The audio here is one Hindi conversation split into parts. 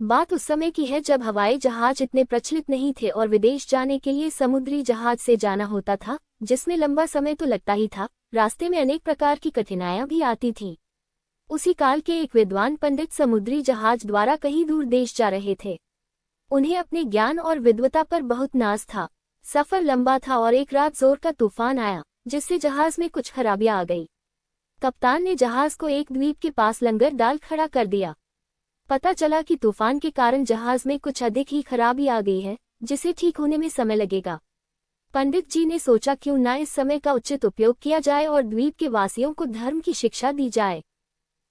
बात उस समय की है जब हवाई जहाज इतने प्रचलित नहीं थे और विदेश जाने के लिए समुद्री जहाज से जाना होता था, जिसमें लंबा समय तो लगता ही था, रास्ते में अनेक प्रकार की कठिनाइयां भी आती थीं। उसी काल के एक विद्वान पंडित समुद्री जहाज द्वारा कहीं दूर देश जा रहे थे। उन्हें अपने ज्ञान और विद्वता पर बहुत नाज था। सफर लंबा था और एक रात जोर का तूफान आया, जिससे जहाज में कुछ खराबियां आ गई। कप्तान ने जहाज को एक द्वीप के पास लंगर डाल खड़ा कर दिया। पता चला कि तूफान के कारण जहाज में कुछ अधिक ही खराबी आ गई है, जिसे ठीक होने में समय लगेगा। पंडित जी ने सोचा क्यों न इस समय का उचित उपयोग किया जाए और द्वीप के वासियों को धर्म की शिक्षा दी जाए।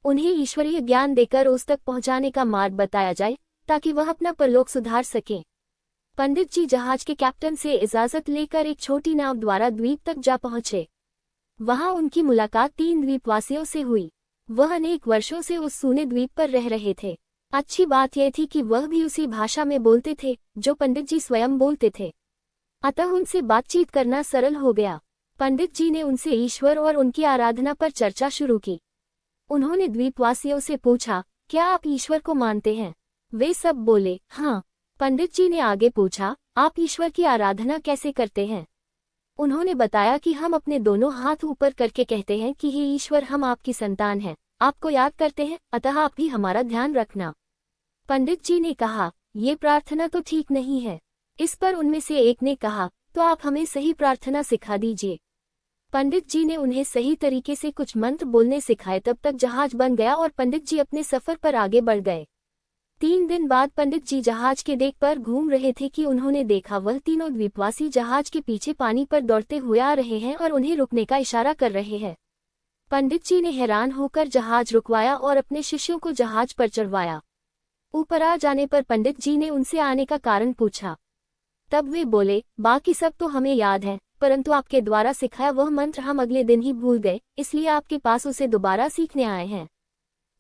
उन्हें ईश्वरीय ज्ञान देकर उस तक पहुंचाने का मार्ग बताया जाए, ताकि वह अपना परलोक सुधार सकें। पंडित जी जहाज के कैप्टन से इजाजत लेकर एक छोटी नाव द्वारा द्वीप तक जा पहुंचे। वहां उनकी मुलाकात 3 द्वीपवासियों से हुई। वह अनेक वर्षों से उस सूने द्वीप पर रह रहे थे। अच्छी बात यह थी कि वह भी उसी भाषा में बोलते थे जो पंडित जी स्वयं बोलते थे, अतः उनसे बातचीत करना सरल हो गया। पंडित जी ने उनसे ईश्वर और उनकी आराधना पर चर्चा शुरू की। उन्होंने द्वीपवासियों से पूछा, क्या आप ईश्वर को मानते हैं? वे सब बोले, हाँ। पंडित जी ने आगे पूछा, आप ईश्वर की आराधना कैसे करते हैं? उन्होंने बताया कि हम अपने दोनों हाथ ऊपर करके कहते हैं कि हे ईश्वर, हम आपकी संतान हैं, आपको याद करते हैं, अतः आप भी हमारा ध्यान रखना। पंडित जी ने कहा, ये प्रार्थना तो ठीक नहीं है। इस पर उनमें से एक ने कहा, तो आप हमें सही प्रार्थना सिखा दीजिए। पंडित जी ने उन्हें सही तरीके से कुछ मंत्र बोलने सिखाए। तब तक जहाज बन गया और पंडित जी अपने सफर पर आगे बढ़ गए। 3 दिन बाद पंडित जी जहाज के डेक पर घूम रहे थे कि उन्होंने देखा वह तीनों द्वीपवासी जहाज के पीछे पानी पर दौड़ते हुए आ रहे हैं और उन्हें रुकने का इशारा कर रहे हैं। पंडित जी ने हैरान होकर जहाज रुकवाया और अपने शिष्यों को जहाज पर चढ़वाया। ऊपर आ जाने पर पंडित जी ने उनसे आने का कारण पूछा। तब वे बोले, बाकी सब तो हमें याद है, परंतु आपके द्वारा सिखाया वह मंत्र हम अगले दिन ही भूल गए, इसलिए आपके पास उसे दोबारा सीखने आए हैं।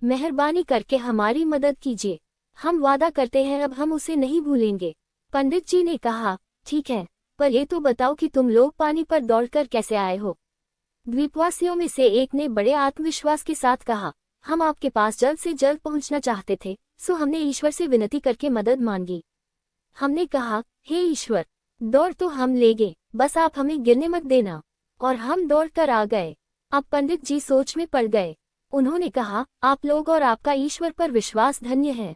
मेहरबानी करके हमारी मदद कीजिए। हम वादा करते हैं अब हम उसे नहीं भूलेंगे। पंडित जी ने कहा, ठीक है, पर ये तो बताओ कि तुम लोग पानी पर दौड़कर कैसे आए हो? द्वीपवासियों में से एक ने बड़े आत्मविश्वास के साथ कहा, हम आपके पास जल्द से जल्द पहुंचना चाहते थे, सो हमने ईश्वर से विनती करके मदद मांगी। हमने कहा, हे ईश्वर, दौड़ तो हम लेंगे, बस आप हमें गिरने मत देना। और हम दौड़कर आ गए। अब पंडित जी सोच में पड़ गए। उन्होंने कहा, आप लोग और आपका ईश्वर पर विश्वास धन्य है।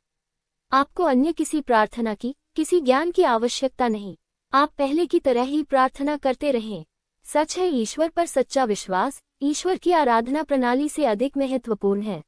आपको अन्य किसी प्रार्थना की, किसी ज्ञान की आवश्यकता नहीं। आप पहले की तरह ही प्रार्थना करते रहें। सच है, ईश्वर पर सच्चा विश्वास ईश्वर की आराधना प्रणाली से अधिक महत्वपूर्ण है।